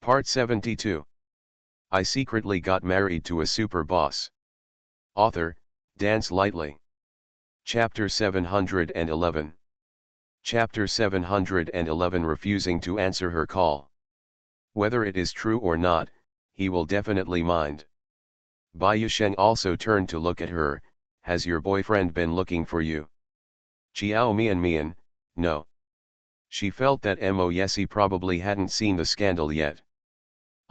Part 72. I secretly got married to a super boss. Author, Dance Lightly. Chapter 711. Chapter 711 Refusing to answer her call. Whether it is true or not, he will definitely mind. Bai Yusheng also turned to look at her. Has your boyfriend been looking for you? Chiao Mian, no. She felt that Mo Yesi probably hadn't seen the scandal yet.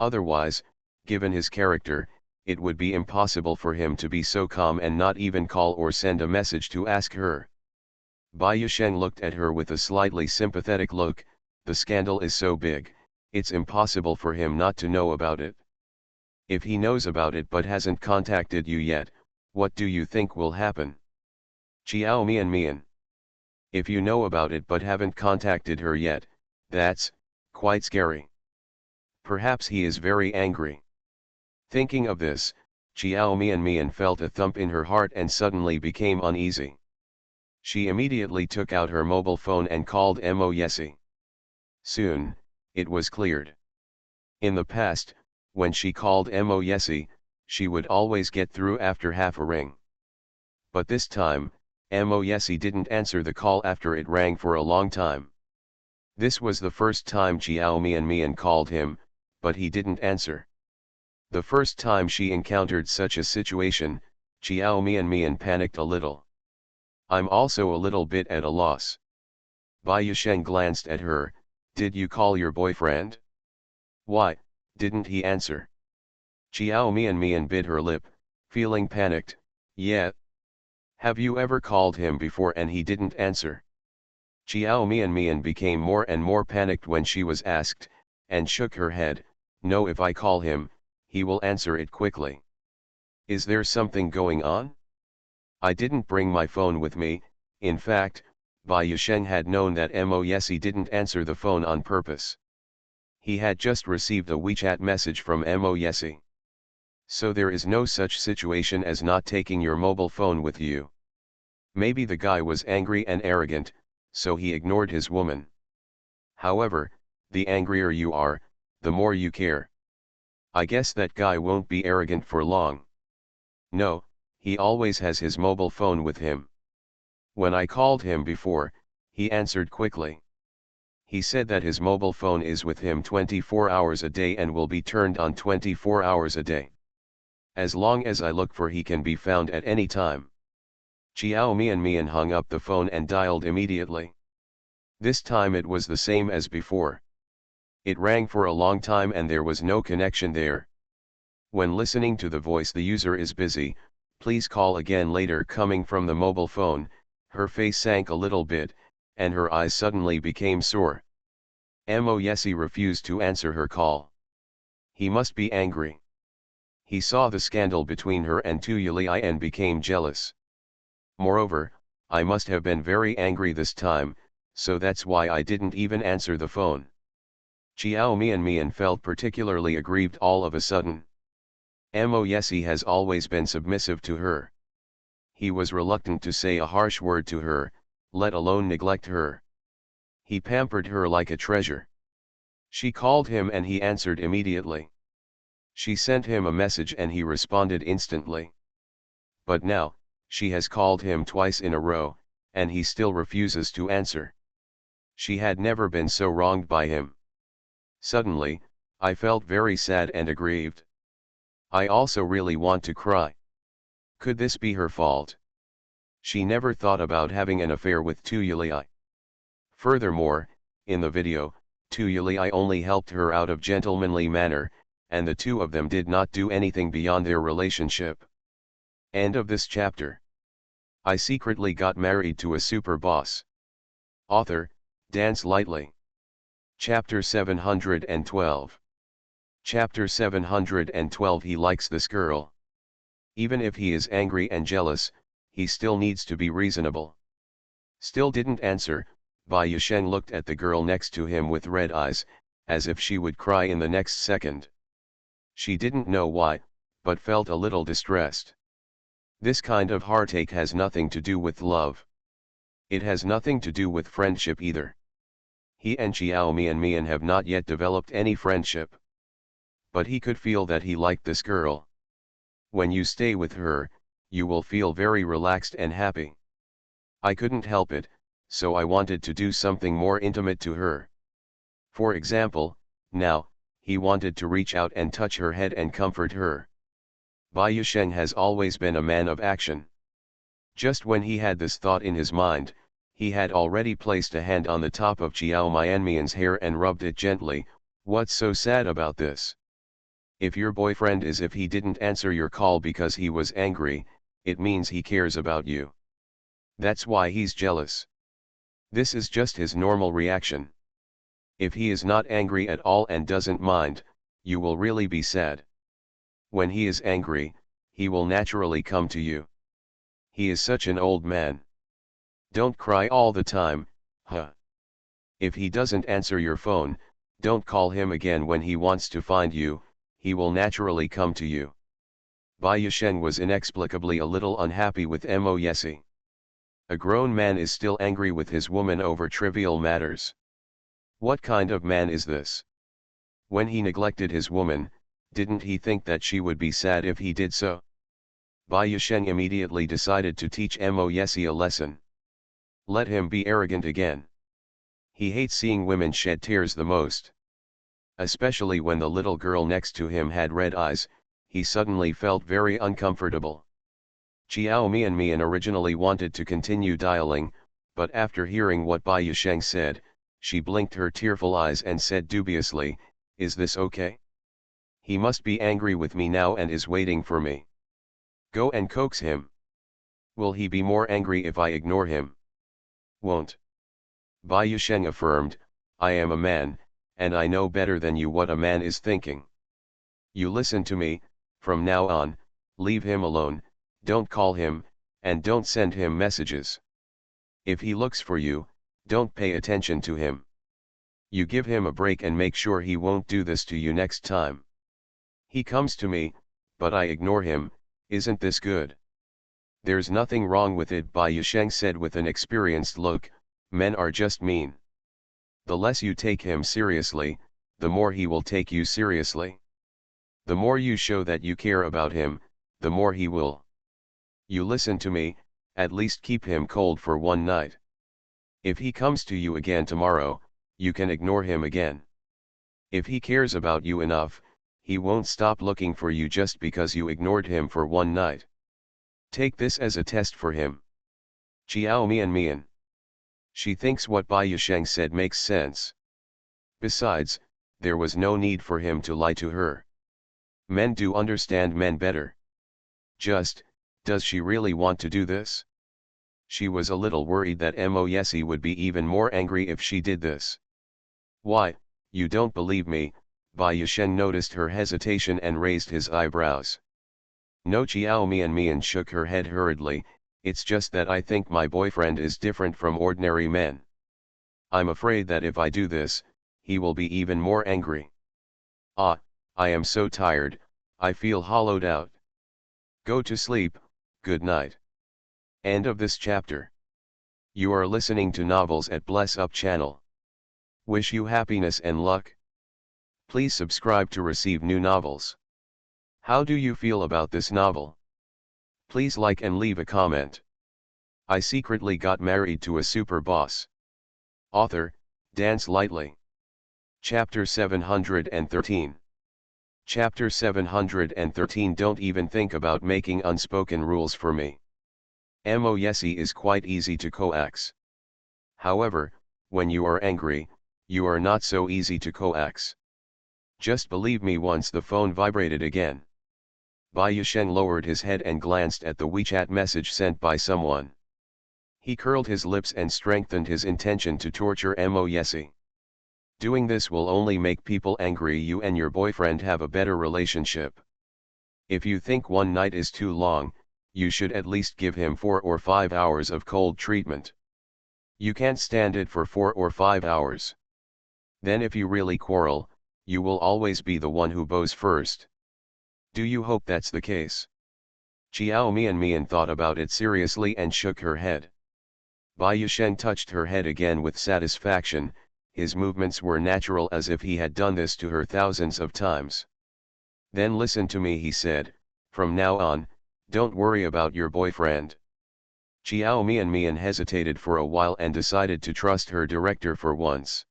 Otherwise, given his character, it would be impossible for him to be so calm and not even call or send a message to ask her. Bai Yusheng looked at her with a slightly sympathetic look. The scandal is so big, it's impossible for him not to know about it. If he knows about it but hasn't contacted you yet, what do you think will happen? Chiao Mian. If you know about it but haven't contacted her yet, that's quite scary. Perhaps he is very angry. Thinking of this, Chiao Mian felt a thump in her heart and suddenly became uneasy. She immediately took out her mobile phone and called Mo Yesi. Soon, it was cleared. In the past, when she called Mo Yesi, she would always get through after half a ring. But this time, Mo Yesi didn't answer the call after it rang for a long time. This was the first time Chiao Mian called him, but he didn't answer. The first time she encountered such a situation, Chiao Mian panicked a little. I'm also a little bit at a loss. Bai Yusheng glanced at her. Did you call your boyfriend? Why, didn't he answer? Chiao Mian bit her lip, feeling panicked. Yeah. Have you ever called him before and he didn't answer? Chiao Mian became more and more panicked when she was asked, and shook her head. No, if I call him, he will answer it quickly. Is there something going on? I didn't bring my phone with me. In fact, Bai Yusheng had known that Mo Yesi didn't answer the phone on purpose. He had just received a WeChat message from Mo Yesi. So there is no such situation as not taking your mobile phone with you. Maybe the guy was angry and arrogant, so he ignored his woman. However, the angrier you are, the more you care. I guess that guy won't be arrogant for long. No, he always has his mobile phone with him. When I called him before, he answered quickly. He said that his mobile phone is with him 24 hours a day and will be turned on 24 hours a day. As long as I look for, he can be found at any time. Chiao Mian hung up the phone and dialed immediately. This time it was the same as before. It rang for a long time and there was no connection there. When listening to the voice, the user is busy, please call again later, coming from the mobile phone. Her face sank a little bit, and her eyes suddenly became sore. Mo Yesi refused to answer her call. He must be angry. He saw the scandal between her and Tu Yuli and became jealous. Moreover, I must have been very angry this time, so that's why I didn't even answer the phone. Chiao Mian felt particularly aggrieved all of a sudden. Mo Yesi has always been submissive to her. He was reluctant to say a harsh word to her, let alone neglect her. He pampered her like a treasure. She called him and he answered immediately. She sent him a message and he responded instantly. But now, she has called him twice in a row, and he still refuses to answer. She had never been so wronged by him. Suddenly, I felt very sad and aggrieved. I also really want to cry. Could this be her fault? She never thought about having an affair with Tu Yuli. Furthermore, in the video, Tu Yuli only helped her out of gentlemanly manner, and the two of them did not do anything beyond their relationship. End of this chapter. I secretly got married to a super boss. Author, Dance Lightly. Chapter 712. Chapter 712. He likes this girl. Even if he is angry and jealous, he still needs to be reasonable. Still didn't answer. Bai Yusheng looked at the girl next to him with red eyes, as if she would cry in the next second. She didn't know why, but felt a little distressed. This kind of heartache has nothing to do with love. It has nothing to do with friendship either. He and Chiao Mian have not yet developed any friendship. But he could feel that he liked this girl. When you stay with her, you will feel very relaxed and happy. I couldn't help it, so I wanted to do something more intimate to her. For example, now, he wanted to reach out and touch her head and comfort her. Bai Yusheng has always been a man of action. Just when he had this thought in his mind, he had already placed a hand on the top of Chiao Mianmian's hair and rubbed it gently. What's so sad about this? If your boyfriend is if he didn't answer your call because he was angry, it means he cares about you. That's why he's jealous. This is just his normal reaction. If he is not angry at all and doesn't mind, you will really be sad. When he is angry, he will naturally come to you. He is such an old man. Don't cry all the time, huh? If he doesn't answer your phone, don't call him again when he wants to find you, he will naturally come to you. Bai Yusheng was inexplicably a little unhappy with Mo Yesi. A grown man is still angry with his woman over trivial matters. What kind of man is this? When he neglected his woman, didn't he think that she would be sad if he did so? Bai Yusheng immediately decided to teach Mo Yesi a lesson. Let him be arrogant again. He hates seeing women shed tears the most. Especially when the little girl next to him had red eyes, he suddenly felt very uncomfortable. Chiao Mianmian originally wanted to continue dialing, but after hearing what Bai Yusheng said, she blinked her tearful eyes and said dubiously, "Is this okay? He must be angry with me now and is waiting for me. Go and coax him. Will he be more angry if I ignore him?" "Won't." Bai Yusheng affirmed, "I am a man, and I know better than you what a man is thinking. You listen to me, from now on, leave him alone, don't call him, and don't send him messages. If he looks for you, don't pay attention to him. You give him a break and make sure he won't do this to you next time. He comes to me, but I ignore him, isn't this good?" "There's nothing wrong with it," Bai Yusheng said with an experienced look, "men are just mean. The less you take him seriously, the more he will take you seriously. The more you show that you care about him, the more he will. You listen to me, at least keep him cold for one night. If he comes to you again tomorrow, you can ignore him again. If he cares about you enough, he won't stop looking for you just because you ignored him for one night. Take this as a test for him." Chiao Mianmian. She thinks what Bai Yusheng said makes sense. Besides, there was no need for him to lie to her. Men do understand men better. Just, does she really want to do this? She was a little worried that Mo Yesi would be even more angry if she did this. "Why, you don't believe me?" Bai Yusheng noticed her hesitation and raised his eyebrows. "No." Chiao Mianmian shook her head hurriedly, "It's just that I think my boyfriend is different from ordinary men. I'm afraid that if I do this, he will be even more angry. Ah, I am so tired, I feel hollowed out. Go to sleep, good night." End of this chapter. You are listening to Novels at Bless Up channel. Wish you happiness and luck. Please subscribe to receive new novels. How do you feel about this novel? Please like and leave a comment. I secretly got married to a super boss. Author, Dance Lightly. Chapter 713. Chapter 713. Don't even think about making unspoken rules for me. Mo Yesi is quite easy to coax. However, when you are angry, you are not so easy to coax. Just believe me. Once the phone vibrated again. Bai Yusheng lowered his head and glanced at the WeChat message sent by someone. He curled his lips and strengthened his intention to torture Mo Yesi. Doing this will only make people angry. You and your boyfriend have a better relationship. If you think one night is too long, you should at least give him 4 or 5 hours of cold treatment. You can't stand it for 4 or 5 hours. Then if you really quarrel, you will always be the one who bows first. Do you hope that's the case? Chiao Mianmian thought about it seriously and shook her head. Bai Yusheng touched her head again with satisfaction. His movements were natural as if he had done this to her thousands of times. Then listen to me, he said, from now on, don't worry about your boyfriend. Chiao Mian hesitated for a while and decided to trust her director for once.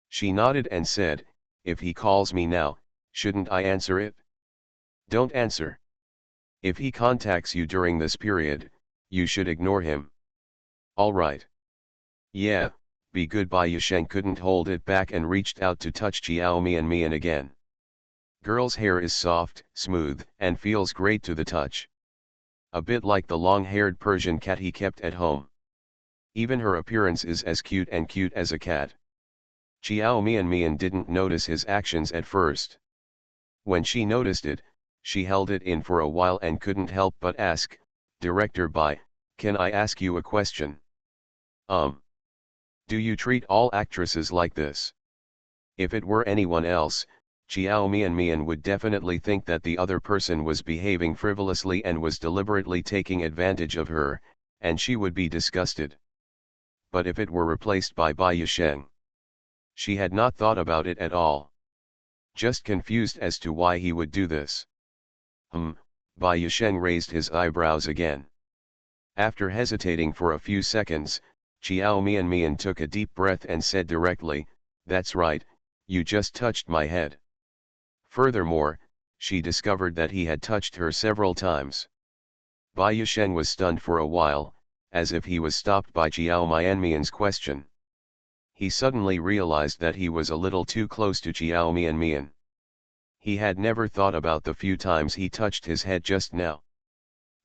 She nodded and said, if he calls me now, shouldn't I answer it? Don't answer. If he contacts you during this period, you should ignore him. Alright. Yeah, be good. Bai Yusheng couldn't hold it back and reached out to touch Chiao Mian again. Girl's hair is soft, smooth, and feels great to the touch. A bit like the long-haired Persian cat he kept at home. Even her appearance is as cute as a cat. Chiao Mian didn't notice his actions at first. When she noticed it, she held it in for a while and couldn't help but ask, Director Bai, can I ask you a question? Do you treat all actresses like this? If it were anyone else, Chiao Mian would definitely think that the other person was behaving frivolously and was deliberately taking advantage of her, and she would be disgusted. But if it were replaced by Bai Yusheng, she had not thought about it at all. Just confused as to why he would do this. Bai Yusheng raised his eyebrows again. After hesitating for a few seconds, Chiao Mian took a deep breath and said directly, that's right, you just touched my head. Furthermore, she discovered that he had touched her several times. Bai Yusheng was stunned for a while, as if he was stopped by Chiao Mian's question. He suddenly realized that he was a little too close to Chiao Mian. He had never thought about the few times he touched his head just now.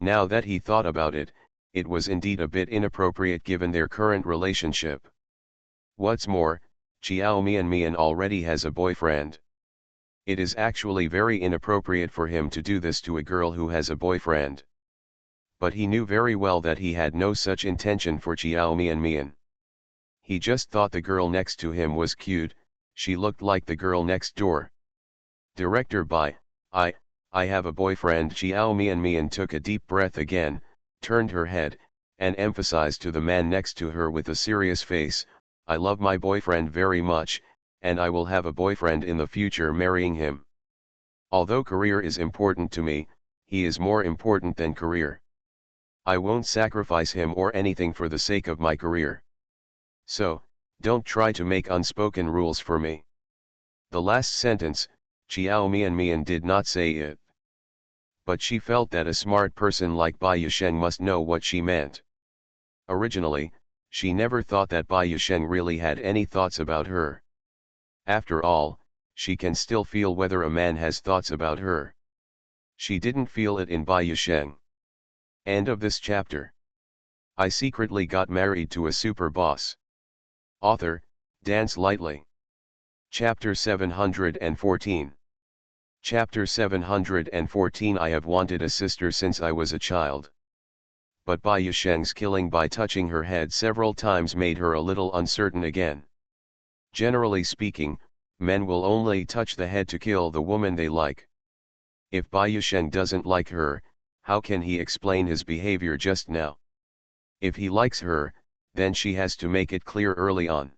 Now that he thought about it, it was indeed a bit inappropriate given their current relationship. What's more, Chiao Mian already has a boyfriend. It is actually very inappropriate for him to do this to a girl who has a boyfriend. But he knew very well that he had no such intention for Chiao Mian. He just thought the girl next to him was cute, she looked like the girl next door. Director Bai, I have a boyfriend. Chiao Mian took a deep breath again, turned her head, and emphasized to the man next to her with a serious face, I love my boyfriend very much, and I will have a boyfriend in the future, marrying him. Although career is important to me, he is more important than career. I won't sacrifice him or anything for the sake of my career. So, don't try to make unspoken rules for me. The last sentence, Chiao Mian did not say it. But she felt that a smart person like Bai Yusheng must know what she meant. Originally, she never thought that Bai Yusheng really had any thoughts about her. After all, she can still feel whether a man has thoughts about her. She didn't feel it in Bai Yusheng. End of this chapter. I secretly got married to a super boss. Author, Dance Lightly. Chapter 714. Chapter 714. I have wanted a sister since I was a child. But Bai Yusheng's killing by touching her head several times made her a little uncertain again. Generally speaking, men will only touch the head to kill the woman they like. If Bai Yusheng doesn't like her, how can he explain his behavior just now? If he likes her, then she has to make it clear early on.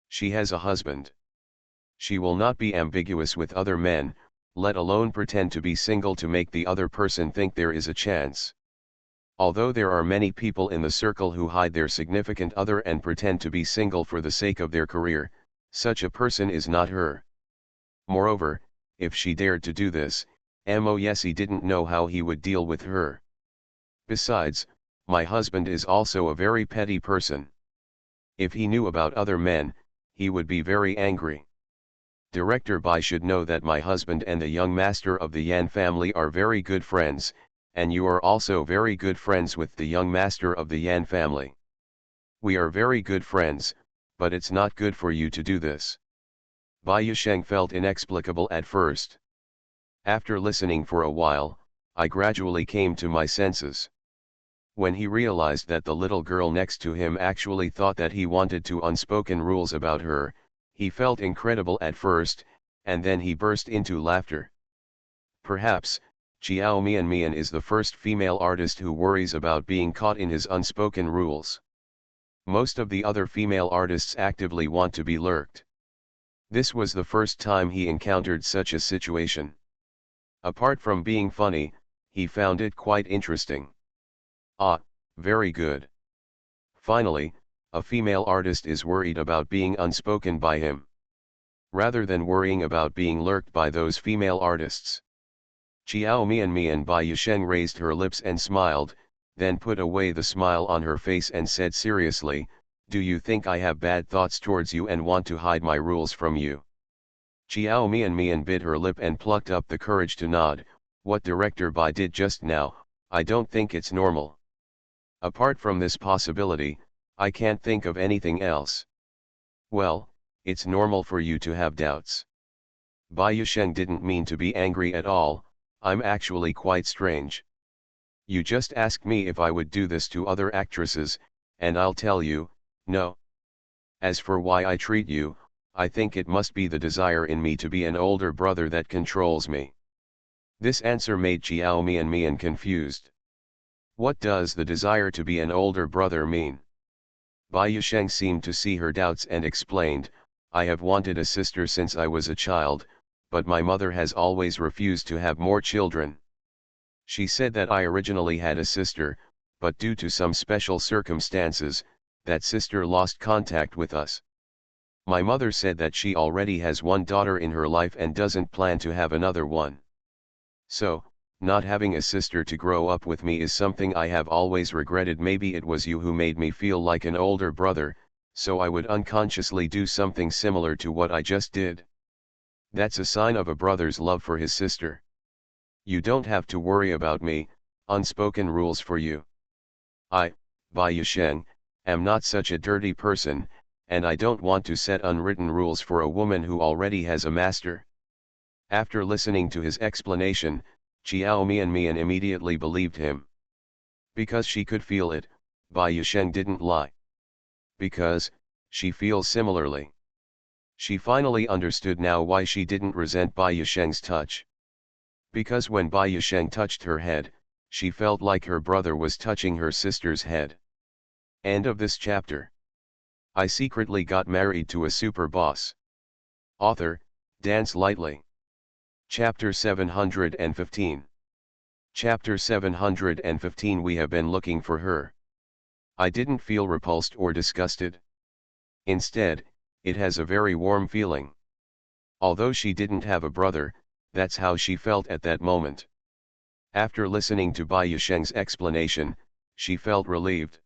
She has a husband. She will not be ambiguous with other men, let alone pretend to be single to make the other person think there is a chance. Although there are many people in the circle who hide their significant other and pretend to be single for the sake of their career, such a person is not her. Moreover, if she dared to do this, he didn't know how he would deal with her. Besides, my husband is also a very petty person. If he knew about other men, he would be very angry. Director Bai should know that my husband and the young master of the Yan family are very good friends, and you are also very good friends with the young master of the Yan family. We are very good friends, but it's not good for you to do this. Bai Yusheng felt inexplicable at first. After listening for a while, I gradually came to my senses. When he realized that the little girl next to him actually thought that he wanted to unspoken rules about her, he felt incredible at first, and then he burst into laughter. Perhaps, Chiao Mian is the first female artist who worries about being caught in his unspoken rules. Most of the other female artists actively want to be lurked. This was the first time he encountered such a situation. Apart from being funny, he found it quite interesting. Ah, very good. Finally, a female artist is worried about being unspoken by him, rather than worrying about being lurked by those female artists. Qiao Mian Bai Yusheng raised her lips and smiled, then put away the smile on her face and said seriously, "Do you think I have bad thoughts towards you and want to hide my rules from you?" Qiao Mian bit her lip and plucked up the courage to nod. "What Director Bai did just now, I don't think it's normal. Apart from this possibility, I can't think of anything else." "Well, it's normal for you to have doubts." Bai Yusheng didn't mean to be angry at all. "I'm actually quite strange. You just asked me if I would do this to other actresses, and I'll tell you, no. As for why I treat you, I think it must be the desire in me to be an older brother that controls me." This answer made Qiao Mian confused. What does the desire to be an older brother mean? Bai Yusheng seemed to see her doubts and explained, "I have wanted a sister since I was a child, but my mother has always refused to have more children. She said that I originally had a sister, but due to some special circumstances, that sister lost contact with us. My mother said that she already has one daughter in her life and doesn't plan to have another one. So, not having a sister to grow up with me is something I have always regretted. Maybe it was you who made me feel like an older brother, so I would unconsciously do something similar to what I just did. That's a sign of a brother's love for his sister. You don't have to worry about me, unspoken rules for you. I, Bai Yusheng, am not such a dirty person, and I don't want to set unwritten rules for a woman who already has a master." After listening to his explanation, Qiao Mian immediately believed him. Because she could feel it, Bai Yusheng didn't lie. Because, she feels similarly. She finally understood now why she didn't resent Bai Yusheng's touch. Because when Bai Yusheng touched her head, she felt like her brother was touching her sister's head. End of this chapter. I secretly got married to a super boss. Author, Dance Lightly. Chapter 715. Chapter 715. We have been looking for her. I didn't feel repulsed or disgusted. Instead, it has a very warm feeling. Although she didn't have a brother, that's how she felt at that moment. After listening to Bai Yusheng's explanation, she felt relieved.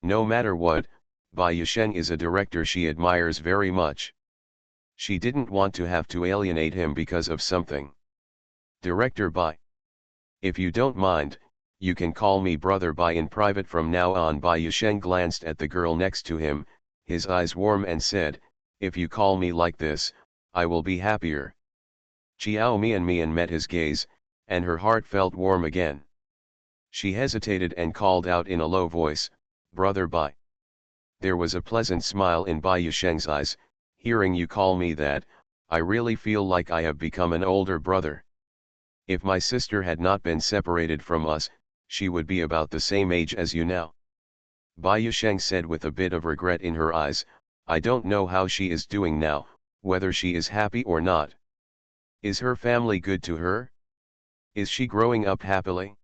No matter what, Bai Yusheng is a director she admires very much. She didn't want to have to alienate him because of something. "Director Bai. If you don't mind, you can call me Brother Bai in private from now on." Bai Yusheng glanced at the girl next to him, his eyes warm, and said, "If you call me like this, I will be happier." Qiao Mian met his gaze, and her heart felt warm again. She hesitated and called out in a low voice, "Brother Bai." There was a pleasant smile in Bai Yusheng's eyes. "Hearing you call me that, I really feel like I have become an older brother. If my sister had not been separated from us, she would be about the same age as you now." Bai Yusheng said with a bit of regret in her eyes, "I don't know how she is doing now, whether she is happy or not. Is her family good to her? Is she growing up happily?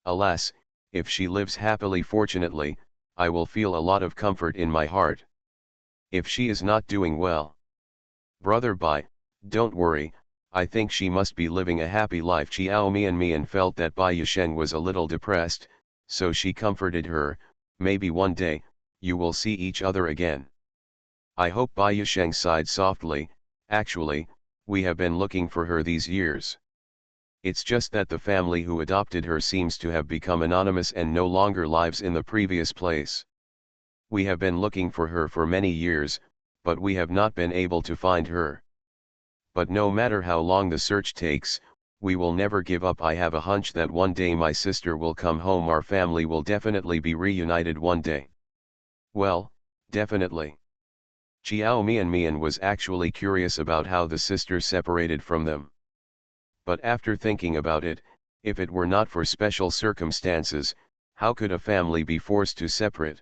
Alas, if she lives happily, fortunately, I will feel a lot of comfort in my heart. If she is not doing well, Brother Bai, don't worry, I think she must be living a happy life." Qiao Mian felt that Bai Yusheng was a little depressed, so she comforted her, "Maybe one day, you will see each other again." "I hope." Bai Yusheng sighed softly. "Actually, we have been looking for her these years. It's just that the family who adopted her seems to have become anonymous and no longer lives in the previous place. We have been looking for her for many years, but we have not been able to find her. But no matter how long the search takes, we will never give up. I have a hunch that one day my sister will come home. Our family will definitely be reunited one day." "Well, definitely." Qiao Mian was actually curious about how the sister separated from them. But after thinking about it, if it were not for special circumstances, how could a family be forced to separate?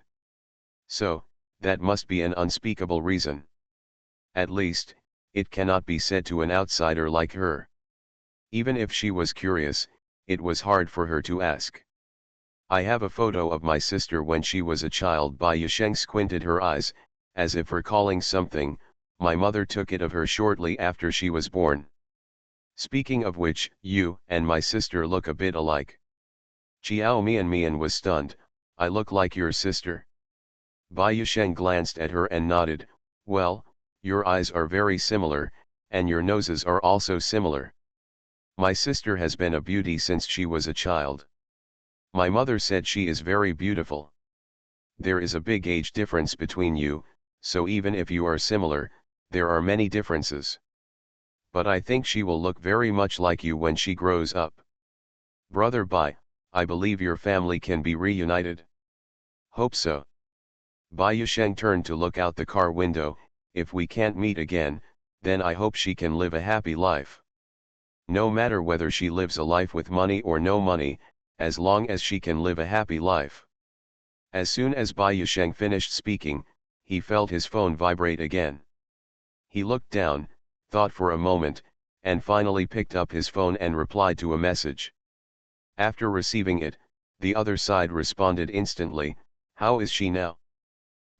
So, that must be an unspeakable reason. At least, it cannot be said to an outsider like her. Even if she was curious, it was hard for her to ask. I have a photo of my sister when she was a child. Bai Yusheng squinted her eyes, as if recalling something. My mother took it of her shortly after she was born. Speaking of which, you and my sister look a bit alike. Chiao Mian was stunned. I look like your sister? Bai Yusheng glanced at her and nodded. Well, your eyes are very similar, and your noses are also similar. My sister has been a beauty since she was a child. My mother said she is very beautiful. There is a big age difference between you, so even if you are similar, there are many differences. But I think she will look very much like you when she grows up. Brother Bai, I believe your family can be reunited. Hope so. Bai Yusheng turned to look out the car window. If we can't meet again, then I hope she can live a happy life. No matter whether she lives a life with money or no money, as long as she can live a happy life. As soon as Bai Yusheng finished speaking, he felt his phone vibrate again. He looked down, thought for a moment, and finally picked up his phone and replied to a message. After receiving it, the other side responded instantly, "How is she now?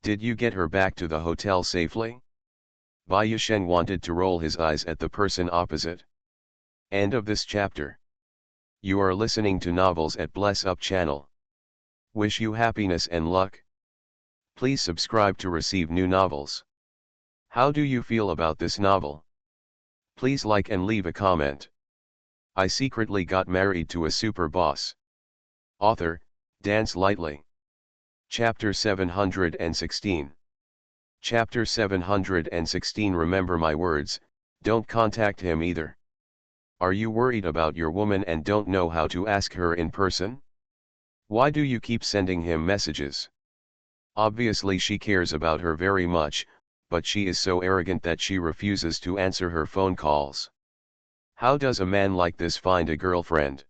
Did you get her back to the hotel safely?" Bai Yusheng wanted to roll his eyes at the person opposite. End of this chapter. You are listening to Novels at Bless Up channel. Wish you happiness and luck. Please subscribe to receive new novels. How do you feel about this novel? Please like and leave a comment. I secretly got married to a super boss. Author, Dance Lightly. Chapter 716. Chapter 716. Remember my words, don't contact him either. Are you worried about your woman and don't know how to ask her in person? Why do you keep sending him messages? Obviously she cares about her very much, but she is so arrogant that she refuses to answer her phone calls. How does a man like this find a girlfriend?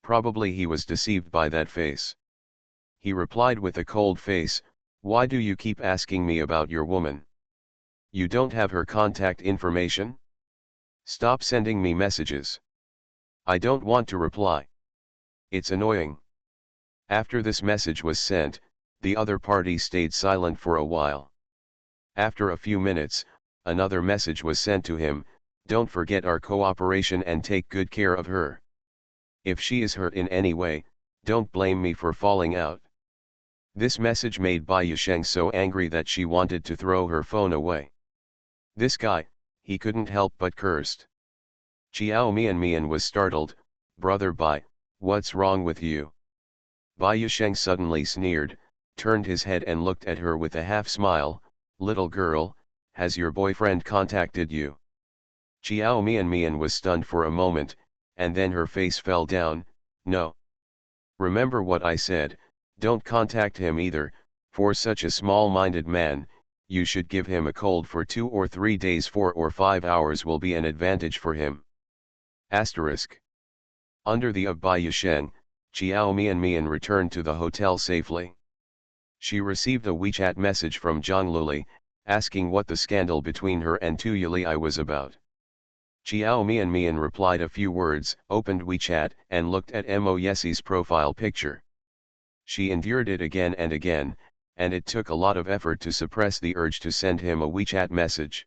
Probably he was deceived by that face. He replied with a cold face, "Why do you keep asking me about your woman? You don't have her contact information? Stop sending me messages. I don't want to reply. It's annoying." After this message was sent, the other party stayed silent for a while. After a few minutes, another message was sent to him, "Don't forget our cooperation and take good care of her. If she is hurt in any way, don't blame me for falling out." This message made Bai Yusheng so angry that she wanted to throw her phone away. This guy, he couldn't help but cursed. Chiao Mian was startled. "Brother Bai, what's wrong with you?" Bai Yusheng suddenly sneered, turned his head and looked at her with a half smile. "Little girl, has your boyfriend contacted you?" Chiao Mian was stunned for a moment, and then her face fell down. "No. Remember what I said, don't contact him either. For such a small-minded man, you should give him a cold for 2 or 3 days. 4 or 5 hours will be an advantage for him." Asterisk. Under the of Bai Yusheng, Chiao Mian returned to the hotel safely. She received a WeChat message from Zhang Luli, asking what the scandal between her and Tu Yuli was about. Chiao Mian replied a few words, opened WeChat, and looked at Mo Yesi's profile picture. She endured it again and again, and it took a lot of effort to suppress the urge to send him a WeChat message.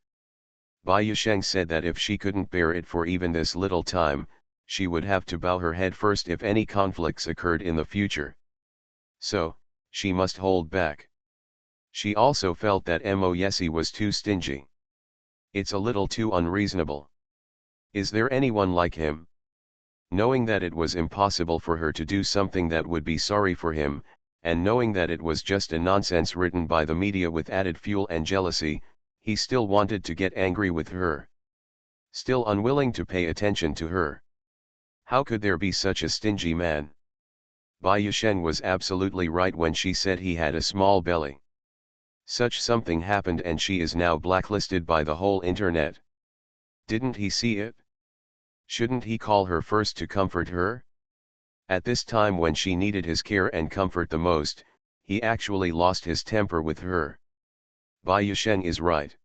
Bai Yusheng said that if she couldn't bear it for even this little time, she would have to bow her head first if any conflicts occurred in the future. So, she must hold back. She also felt that Mo Yesi was too stingy. It's a little too unreasonable. Is there anyone like him? Knowing that it was impossible for her to do something that would be sorry for him, and knowing that it was just a nonsense written by the media with added fuel and jealousy, he still wanted to get angry with her. Still unwilling to pay attention to her. How could there be such a stingy man? Bai Yusheng was absolutely right when she said he had a small belly. Such something happened and she is now blacklisted by the whole internet. Didn't he see it? Shouldn't he call her first to comfort her? At this time when she needed his care and comfort the most, he actually lost his temper with her. Bai Yusheng is right.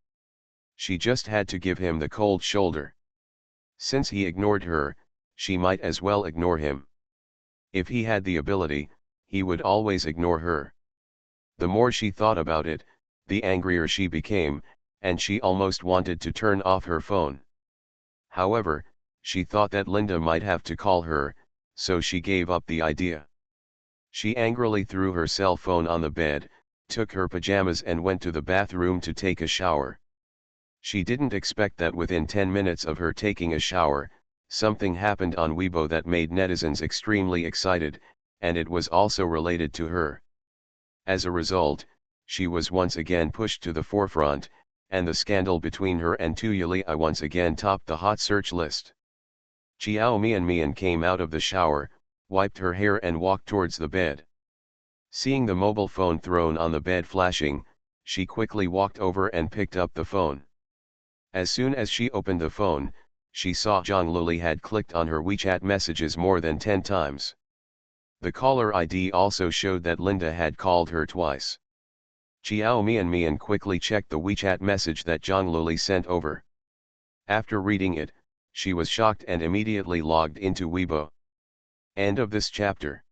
She just had to give him the cold shoulder. Since he ignored her, she might as well ignore him. If he had the ability, he would always ignore her. The more she thought about it, the angrier she became, and she almost wanted to turn off her phone. However, she thought that Linda might have to call her, so she gave up the idea. She angrily threw her cell phone on the bed, took her pajamas and went to the bathroom to take a shower. She didn't expect that within 10 minutes of her taking a shower, something happened on Weibo that made netizens extremely excited, and it was also related to her. As a result, she was once again pushed to the forefront, and the scandal between her and Tuyuli once again topped the hot search list. Chiao Mian came out of the shower, wiped her hair and walked towards the bed. Seeing the mobile phone thrown on the bed flashing, she quickly walked over and picked up the phone. As soon as she opened the phone, she saw Zhang Luli had clicked on her WeChat messages more than 10 times. The caller ID also showed that Linda had called her twice. Chiao Mian quickly checked the WeChat message that Zhang Luli sent over. After reading it, she was shocked and immediately logged into Weibo. End of this chapter.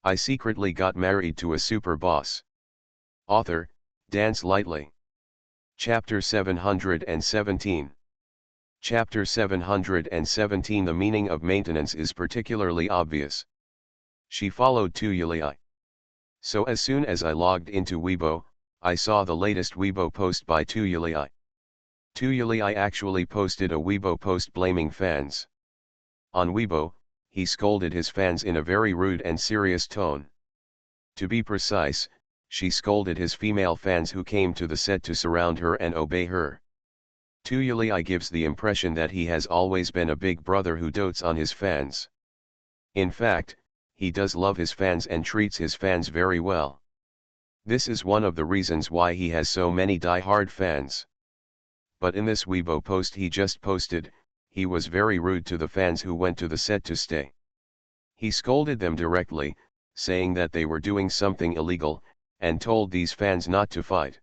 I secretly got married to a super boss. Author, Dance Lightly. Chapter 717. Chapter 717. The meaning of maintenance is particularly obvious. She followed Tuyuli. So as soon as I logged into Weibo, I saw the latest Weibo post by Tuyuli. Tuyuli actually posted a Weibo post blaming fans. On Weibo, he scolded his fans in a very rude and serious tone. To be precise, she scolded his female fans who came to the set to surround her and obey her. Tuyuli gives the impression that he has always been a big brother who dotes on his fans. In fact, he does love his fans and treats his fans very well. This is one of the reasons why he has so many die-hard fans. But in this Weibo post he just posted, he was very rude to the fans who went to the set to stay. He scolded them directly, saying that they were doing something illegal, and told these fans not to fight.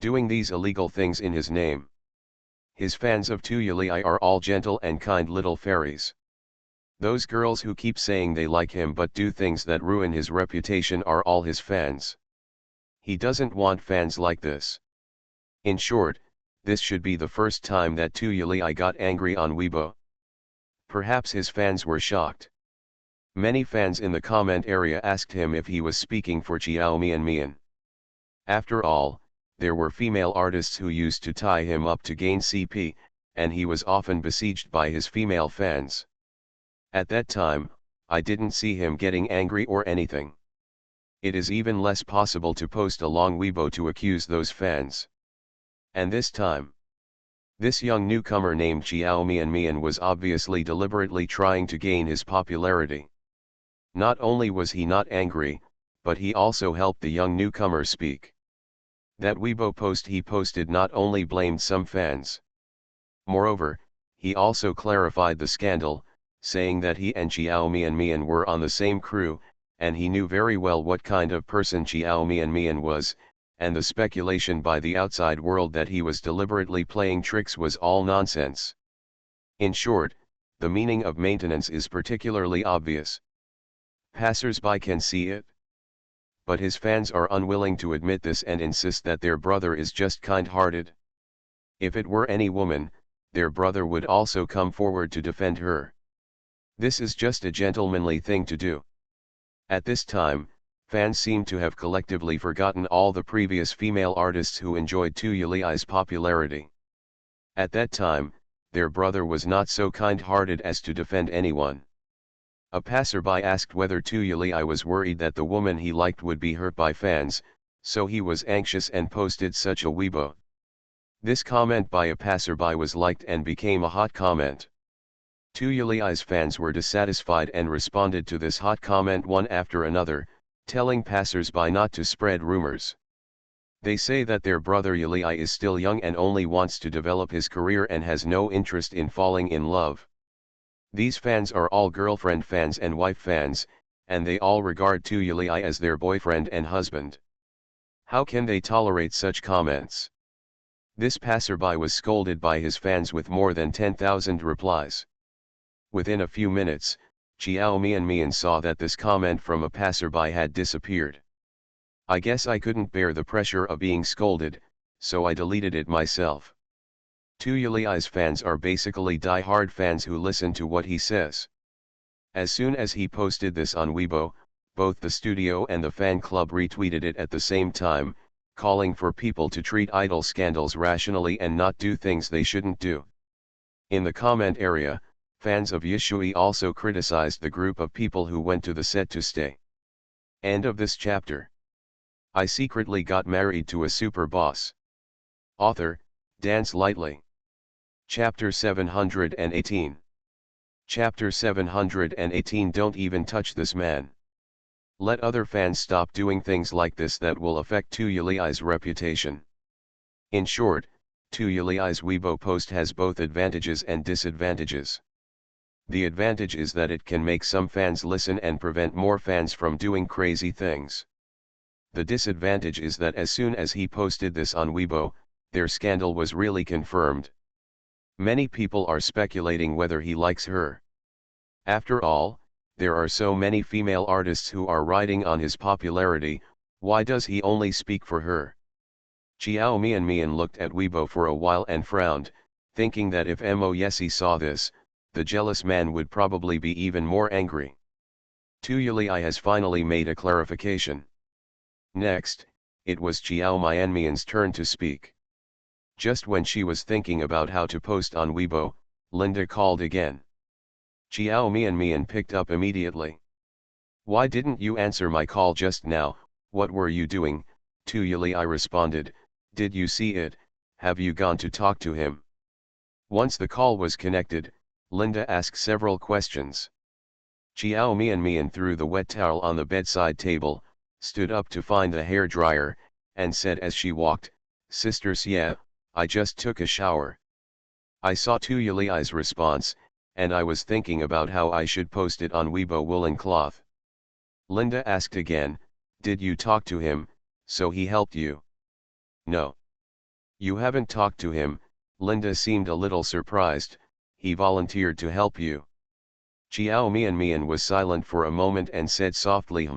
Doing these illegal things in his name. His fans of Tuyuli are all gentle and kind little fairies. Those girls who keep saying they like him but do things that ruin his reputation are all his fans. He doesn't want fans like this. In short, this should be the first time that Tuyuli got angry on Weibo. Perhaps his fans were shocked. Many fans in the comment area asked him if he was speaking for Chiao Mian. After all, there were female artists who used to tie him up to gain CP, and he was often besieged by his female fans. At that time, I didn't see him getting angry or anything. It is even less possible to post a long Weibo to accuse those fans. And this time, this young newcomer named Chiao Mian was obviously deliberately trying to gain his popularity. Not only was he not angry, but he also helped the young newcomer speak. That Weibo post he posted not only blamed some fans. Moreover, he also clarified the scandal, saying that he and Chiao Mian were on the same crew, and he knew very well what kind of person Chiao Mian was, and the speculation by the outside world that he was deliberately playing tricks was all nonsense. In short, the meaning of maintenance is particularly obvious. Passers-by can see it. But his fans are unwilling to admit this and insist that their brother is just kind-hearted. If it were any woman, their brother would also come forward to defend her. This is just a gentlemanly thing to do. At this time, fans seem to have collectively forgotten all the previous female artists who enjoyed Tuyuli's popularity. At that time, their brother was not so kind-hearted as to defend anyone. A passerby asked whether Tuyuli was worried that the woman he liked would be hurt by fans, so he was anxious and posted such a Weibo. This comment by a passerby was liked and became a hot comment. Tuyuli's fans were dissatisfied and responded to this hot comment one after another, telling passersby not to spread rumors. They say that their brother Yuli is still young and only wants to develop his career and has no interest in falling in love. These fans are all girlfriend fans and wife fans, and they all regard Tuyuli as their boyfriend and husband. How can they tolerate such comments? This passerby was scolded by his fans with more than 10,000 replies. Within a few minutes, Xiao Mian saw that this comment from a passerby had disappeared. I guess I couldn't bear the pressure of being scolded, so I deleted it myself. Tu Yuli's fans are basically die-hard fans who listen to what he says. As soon as he posted this on Weibo, both the studio and the fan club retweeted it at the same time, calling for people to treat idol scandals rationally and not do things they shouldn't do. In the comment area, fans of Yishui also criticized the group of people who went to the set to stay. End of this chapter. I secretly got married to a super boss. Author, Dance Lightly. Chapter 718. Chapter 718. Don't even touch this man. Let other fans stop doing things like this that will affect Tu Yuli's reputation. In short, Tu Yuli's Weibo post has both advantages and disadvantages. The advantage is that it can make some fans listen and prevent more fans from doing crazy things. The disadvantage is that as soon as he posted this on Weibo, their scandal was really confirmed. Many people are speculating whether he likes her. After all, there are so many female artists who are riding on his popularity, why does he only speak for her? Xiao Mian looked at Weibo for a while and frowned, thinking that if Mo Yesi saw this, the jealous man would probably be even more angry. Tu Yuli has finally made a clarification. Next, it was Xiao Mian's turn to speak. Just when she was thinking about how to post on Weibo, Linda called again. Xiao Mian picked up immediately. Why didn't you answer my call just now? What were you doing? Tu Yuli responded, did you see it? Have you gone to talk to him? Once the call was connected, Linda asked several questions. Xiao Mian threw the wet towel on the bedside table, stood up to find the hair dryer, and said as she walked, Sister Xie, I just took a shower. I saw Tu Yuli's response, and I was thinking about how I should post it on Weibo woolen cloth. Linda asked again, did you talk to him, so he helped you? No. You haven't talked to him. Linda seemed a little surprised. He volunteered to help you. Xiao Mian was silent for a moment and said softly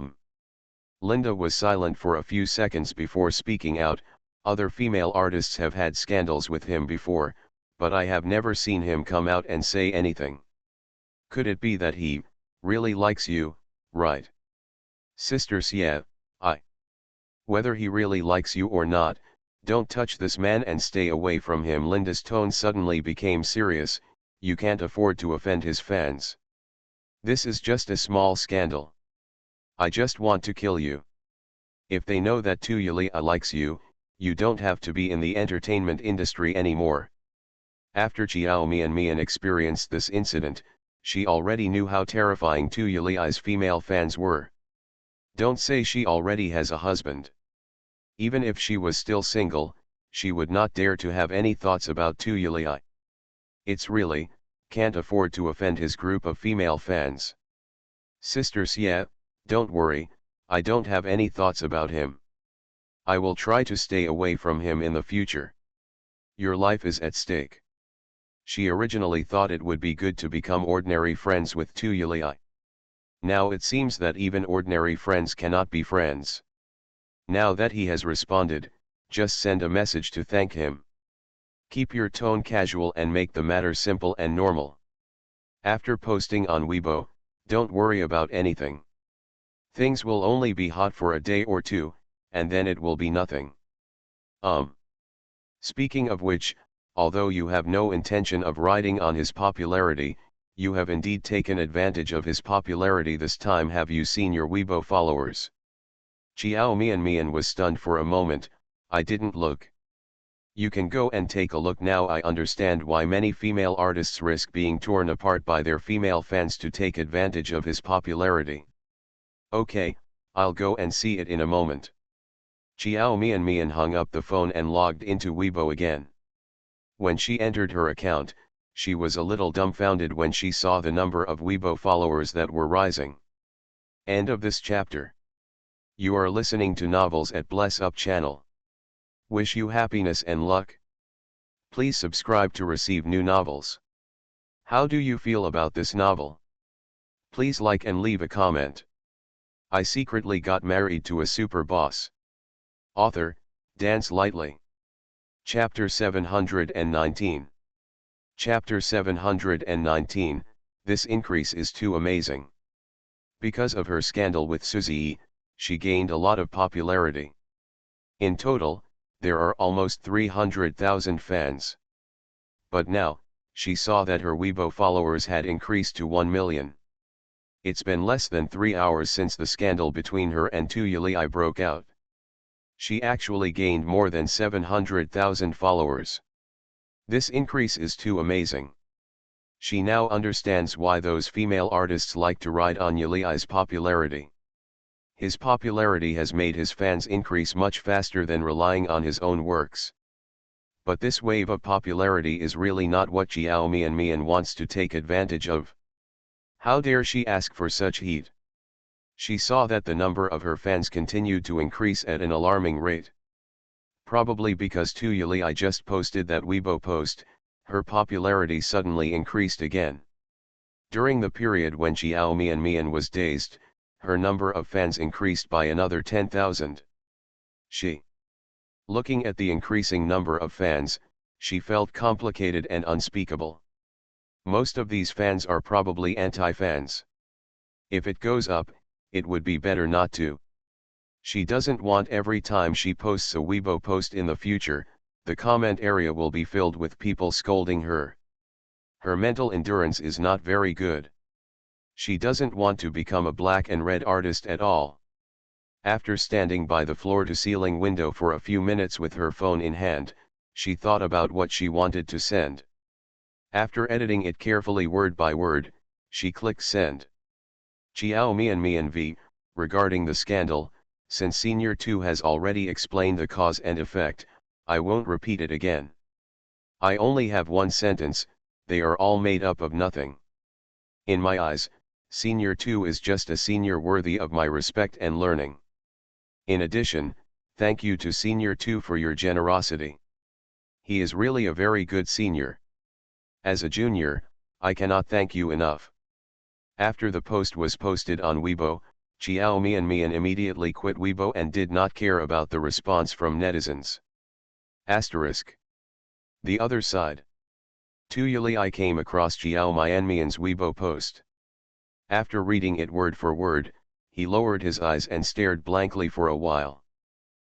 Linda was silent for a few seconds before speaking out, other female artists have had scandals with him before, but I have never seen him come out and say anything. Could it be that he really likes you, right? Sister Xie, whether he really likes you or not, don't touch this man and stay away from him. Linda's tone suddenly became serious, you can't afford to offend his fans. This is just a small scandal. I just want to kill you. If they know that Tu Yuli likes you, you don't have to be in the entertainment industry anymore. After Xiao Mian experienced this incident, she already knew how terrifying Tu Yuli's female fans were. Don't say she already has a husband. Even if she was still single, she would not dare to have any thoughts about Tu Yuli. It's really, can't afford to offend his group of female fans. Sister Xie, don't worry, I don't have any thoughts about him. I will try to stay away from him in the future. Your life is at stake. She originally thought it would be good to become ordinary friends with Tu Yuli. Now it seems that even ordinary friends cannot be friends. Now that he has responded, just send a message to thank him. Keep your tone casual and make the matter simple and normal. After posting on Weibo, don't worry about anything. Things will only be hot for a day or two, and then it will be nothing. Speaking of which, although you have no intention of riding on his popularity, you have indeed taken advantage of his popularity this time. Have you seen your Weibo followers? Xiao Mian was stunned for a moment. I didn't look. You can go and take a look now. I understand why many female artists risk being torn apart by their female fans to take advantage of his popularity. Okay, I'll go and see it in a moment. Xiao Mian hung up the phone and logged into Weibo again. When she entered her account, she was a little dumbfounded when she saw the number of Weibo followers that were rising. End of this chapter. You are listening to Novels at Bless Up channel. Wish you happiness and luck. Please subscribe to receive new novels. How do you feel about this novel? Please like and leave a comment. I secretly got married to a super boss. Author, Dance Lightly. Chapter 719. Chapter 719, this increase is too amazing. Because of her scandal with Suzy, she gained a lot of popularity. In total, there are almost 300,000 fans. But now, she saw that her Weibo followers had increased to 1 million. It's been less than 3 hours since the scandal between her and Tuyuli broke out. She actually gained more than 700,000 followers. This increase is too amazing. She now understands why those female artists like to ride on Yuli's popularity. His popularity has made his fans increase much faster than relying on his own works. But this wave of popularity is really not what Xiao Mian wants to take advantage of. How dare she ask for such heat? She saw that the number of her fans continued to increase at an alarming rate. Probably because Tuyuli just posted that Weibo post, her popularity suddenly increased again. During the period when Xiao Mian was dazed, her number of fans increased by another 10,000. Looking at the increasing number of fans, she felt complicated and unspeakable. Most of these fans are probably anti-fans. If it goes up, it would be better not to. She doesn't want every time she posts a Weibo post in the future, the comment area will be filled with people scolding her. Her mental endurance is not very good. She doesn't want to become a black and red artist at all. After standing by the floor-to-ceiling window for a few minutes with her phone in hand, she thought about what she wanted to send. After editing it carefully word by word, she clicked send. Xiao Mian v. Regarding the scandal, since Senior 2 has already explained the cause and effect, I won't repeat it again. I only have one sentence, they are all made up of nothing. In my eyes, Senior 2 is just a senior worthy of my respect and learning. In addition, thank you to Senior 2 for your generosity. He is really a very good senior. As a junior, I cannot thank you enough. After the post was posted on Weibo, Xiao Mian immediately quit Weibo and did not care about the response from netizens. Asterisk. The other side. Tuyuli came across Xiao Mian's Weibo post. After reading it word for word, he lowered his eyes and stared blankly for a while.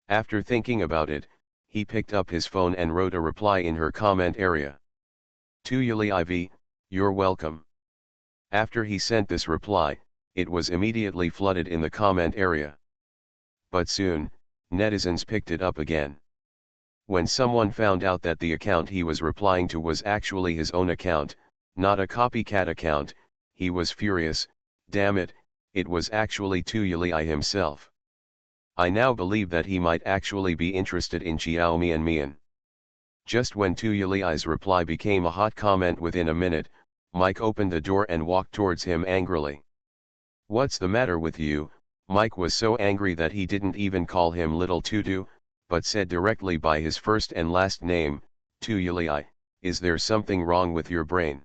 After thinking about it, he picked up his phone and wrote a reply in her comment area. Tuyuli V, you're welcome. After he sent this reply, it was immediately flooded in the comment area. But soon, netizens picked it up again. When someone found out that the account he was replying to was actually his own account, not a copycat account, he was furious. Damn it, it was actually Tuyuli himself. I now believe that he might actually be interested in Xiao Mian. Just when Tuyuli's reply became a hot comment within a minute, Mike opened the door and walked towards him angrily. What's the matter with you? Mike was so angry that he didn't even call him Little Tutu, but said directly by his first and last name, Tuyuli, is there something wrong with your brain?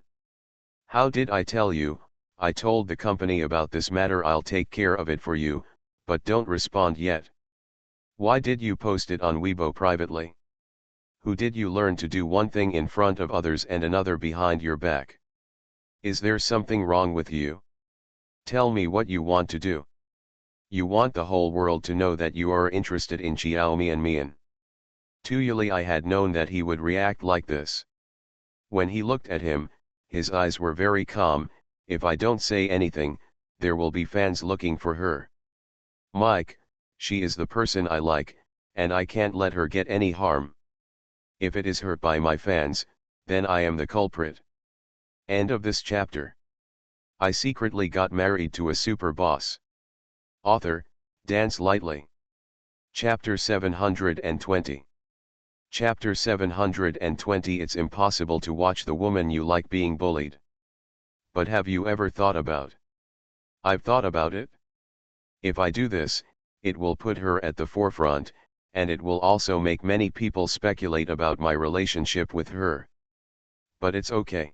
How did I tell you? I told the company about this matter, I'll take care of it for you, but don't respond yet. Why did you post it on Weibo privately? Who did you learn to do one thing in front of others and another behind your back? Is there something wrong with you? Tell me what you want to do. You want the whole world to know that you are interested in Xiao Mian. Tuyuli had known that he would react like this. When he looked at him, his eyes were very calm. If I don't say anything, there will be fans looking for her. Mike, she is the person I like, and I can't let her get any harm. If it is hurt by my fans, then I am the culprit. End of this chapter. I secretly got married to a super boss. Author, Dance Lightly. Chapter 720. Chapter 720. It's impossible to watch the woman you like being bullied. But have you ever thought about? I've thought about it. If I do this, it will put her at the forefront, and it will also make many people speculate about my relationship with her. But it's okay.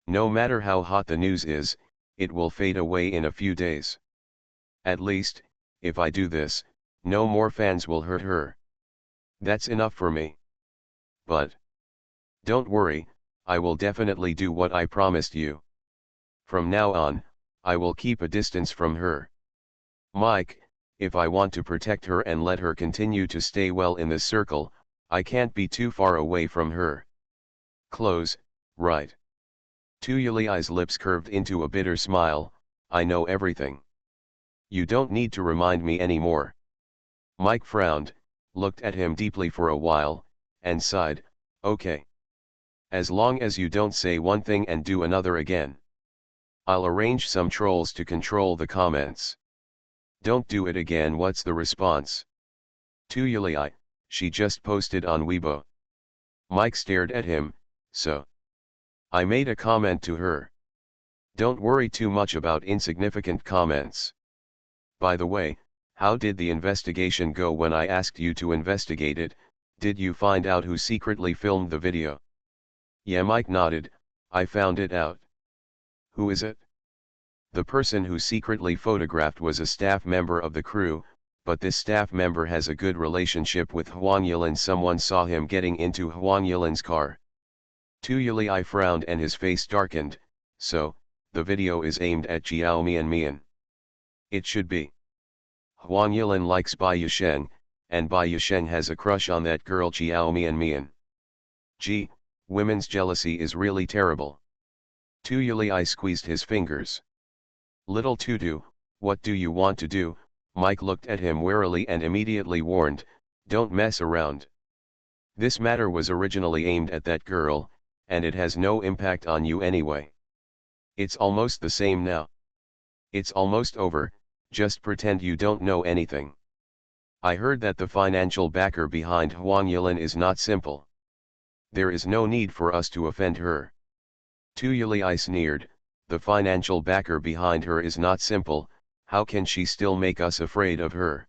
No matter how hot the news is, it will fade away in a few days. At least, if I do this, no more fans will hurt her. That's enough for me. But don't worry, I will definitely do what I promised you. From now on, I will keep a distance from her. Mike, if I want to protect her and let her continue to stay well in this circle, I can't be too far away from her. Close, right. Tuuli's lips curved into a bitter smile. I know everything. You don't need to remind me anymore. Mike frowned, looked at him deeply for a while, and sighed, okay. As long as you don't say one thing and do another again. I'll arrange some trolls to control the comments. Don't do it again. What's the response? Tuuli, she just posted on Weibo. Mike stared at him, so. I made a comment to her. Don't worry too much about insignificant comments. By the way, how did the investigation go when I asked you to investigate it? Did you find out who secretly filmed the video? Yeah, Mike nodded. I found it out. Who is it? The person who secretly photographed was a staff member of the crew, but this staff member has a good relationship with Huang Yilin. Someone saw him getting into Huang Yilin's car. Tuuli frowned and his face darkened. So, the video is aimed at Jiao Mian. It should be. Huang Yilin likes Bai Yisheng, and Bai Yisheng has a crush on that girl Jiao Mian. Gee, women's jealousy is really terrible. Tuuli squeezed his fingers. Little Tutu, what do you want to do? Mike looked at him warily and immediately warned, don't mess around. This matter was originally aimed at that girl, and it has no impact on you anyway. It's almost the same now. It's almost over, just pretend you don't know anything. I heard that the financial backer behind Huang Yilin is not simple. There is no need for us to offend her. Tuuli sneered, the financial backer behind her is not simple, how can she still make us afraid of her?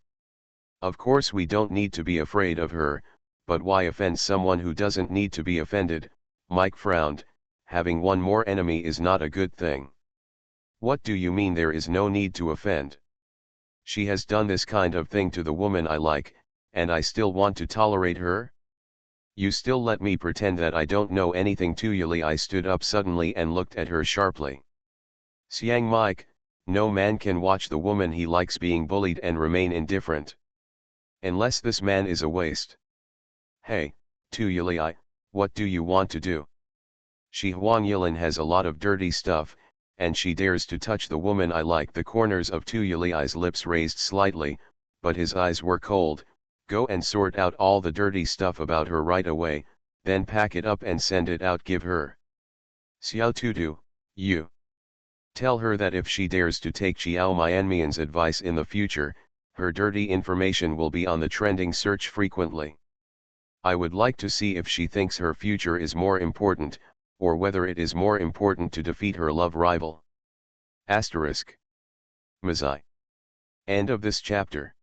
Of course we don't need to be afraid of her, but why offend someone who doesn't need to be offended? Mike frowned, having one more enemy is not a good thing. What do you mean there is no need to offend? She has done this kind of thing to the woman I like, and I still want to tolerate her? You still let me pretend that I don't know anything? Tuuli stood up suddenly and looked at her sharply. Siang Mike, no man can watch the woman he likes being bullied and remain indifferent. Unless this man is a waste. Hey, Tuuli, what do you want to do? She Huang Yilin has a lot of dirty stuff, and she dares to touch the woman I like. The corners of Tuuli's lips raised slightly, but his eyes were cold. Go and sort out all the dirty stuff about her right away, then pack it up and send it out. Give her. Xiao Tutu, you. Tell her that if she dares to take Jiao Mianmian's advice in the future, her dirty information will be on the trending search frequently. I would like to see if she thinks her future is more important, or whether it is more important to defeat her love rival. Asterisk. Mazai. End of this chapter.